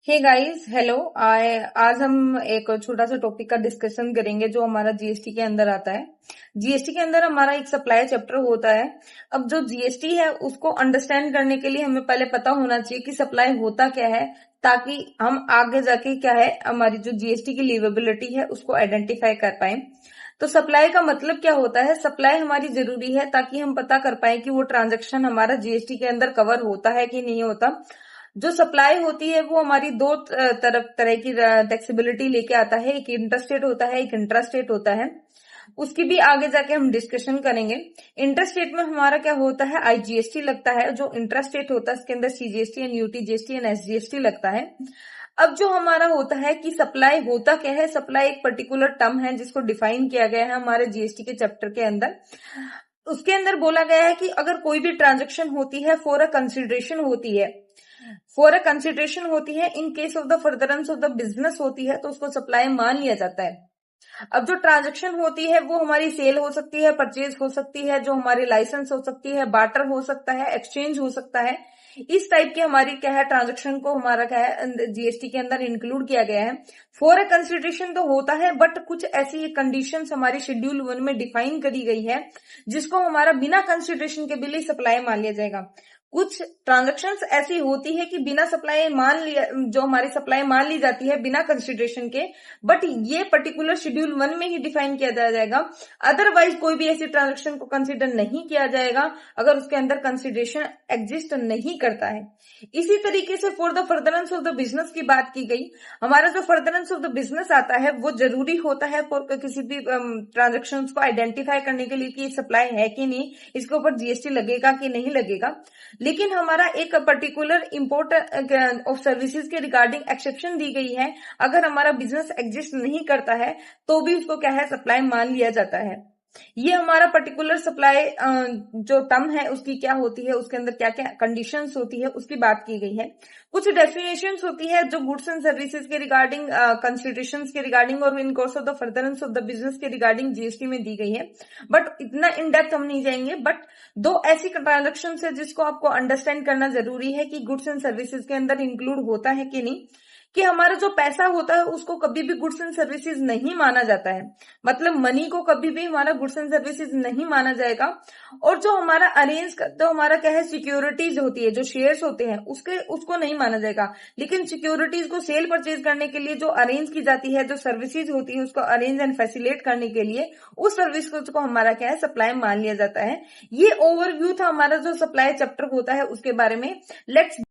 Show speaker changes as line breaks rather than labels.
Hey guys, hello. आज हम एक छोटा सा टॉपिक का डिस्कशन करेंगे जो हमारा जीएसटी के अंदर आता है। जीएसटी के अंदर हमारा एक सप्लाई चैप्टर होता है। अब जो जीएसटी है उसको अंडरस्टैंड करने के लिए हमें पहले पता होना चाहिए कि सप्लाई होता क्या है, ताकि हम आगे जाके क्या है हमारी जो जीएसटी की लिवेबिलिटी है उसको आइडेंटिफाई कर पाए। तो सप्लाई का मतलब क्या होता है? सप्लाई हमारी जरूरी है ताकि हम पता कर पाए कि वो ट्रांजैक्शन हमारा जीएसटी के अंदर कवर होता है कि नहीं होता। जो सप्लाई होती है वो हमारी दो तरह की टैक्सेबिलिटी लेके आता है। एक इंटरस्टेट होता है, एक इंट्रास्टेट होता है। उसकी भी आगे जाके हम डिस्कशन करेंगे। इंटरस्टेट में हमारा क्या होता है, आईजीएसटी लगता है। जो इंट्रास्टेट होता है उसके अंदर CGST and UTGST and SGST लगता है। अब जो हमारा होता है कि सप्लाई होता क्या है, सप्लाई एक पर्टिकुलर टर्म है जिसको डिफाइन किया गया है हमारे जीएसटी के चैप्टर के अंदर। उसके अंदर बोला गया है कि अगर कोई भी ट्रांजेक्शन होती है फॉर अ कंसिडरेशन होती है, in case of the furtherance of the business होती है, तो उसको सप्लाई मान लिया जाता है। अब जो ट्रांजैक्शन होती है वो हमारी सेल हो सकती है, परचेज हो सकती है, जो हमारी लाइसेंस हो सकती है, बार्टर हो सकता है, एक्सचेंज हो सकता है। इस टाइप की हमारी क्या है ट्रांजैक्शन को हमारा क्या है जीएसटी के अंदर इंक्लूड किया गया है। फॉर अ कंसिडरेशन तो होता है, बट कुछ ऐसी कंडीशंस हमारी शेड्यूल 1 में डिफाइन करी गई है जिसको हमारा बिना कंसिडरेशन के बिल सप्लाई मान लिया जाएगा। कुछ ट्रांजेक्शन्स ऐसी होती है कि बिना सप्लाई मान लिया, जो हमारी सप्लाई मान ली जाती है बिना कंसिडरेशन के, बट ये पर्टिकुलर शेड्यूल 1 में ही डिफाइन किया जाएगा। अदरवाइज कोई भी ऐसी ट्रांजेक्शन को कंसिडर नहीं किया जाएगा अगर उसके अंदर कंसिडरेशन एग्जिस्ट नहीं करता है। इसी तरीके से for the furtherance of the business की बात की गई। हमारा जो फर्दरेंस ऑफ द बिजनेस आता है वो जरूरी होता है फॉर किसी भी ट्रांजेक्शन को आइडेंटिफाई करने के लिए कि सप्लाई है कि नहीं, इसके ऊपर जीएसटी लगेगा कि नहीं लगेगा। लेकिन हमारा एक पर्टिकुलर इंपोर्ट ऑफ सर्विसेज के रिगार्डिंग एक्सेप्शन दी गई है। अगर हमारा बिजनेस एग्जिस्ट नहीं करता है तो भी उसको क्या है सप्लाई मान लिया जाता है। ये हमारा पर्टिकुलर सप्लाई जो टर्म है उसकी क्या होती है, उसके अंदर क्या क्या कंडीशंस होती है उसकी बात की गई है। कुछ डेफिनेशंस होती है जो गुड्स एंड सर्विसेज के रिगार्डिंग, कंसिडरेशंस के रिगार्डिंग और in course of the furtherance of the business के रिगार्डिंग जीएसटी में दी गई है, बट इतना इन डेप्थ हम नहीं जाएंगे। बट दो ऐसी ट्रांजेक्शन है जिसको आपको अंडरस्टैंड करना जरूरी है कि गुड्स एंड सर्विसेज के अंदर इंक्लूड होता है कि नहीं। कि हमारा जो पैसा होता है उसको कभी भी गुड्स एंड सर्विसेज नहीं माना जाता है, मतलब मनी को कभी भी हमारा गुड्स एंड सर्विसेज नहीं माना जाएगा। और जो हमारा अरेंज तो हमारा क्या है सिक्योरिटीज होती है, जो शेयर्स होते हैं उसको नहीं माना जाएगा। लेकिन सिक्योरिटीज को सेल परचेज करने के लिए जो अरेंज की जाती है, जो सर्विसेज होती है उसको अरेंज एंड फैसिलिटेट करने के लिए उस सर्विस को हमारा क्या है सप्लाई मान लिया जाता है। ये ओवरव्यू था हमारा जो सप्लाई चैप्टर होता है उसके बारे में। लेट्स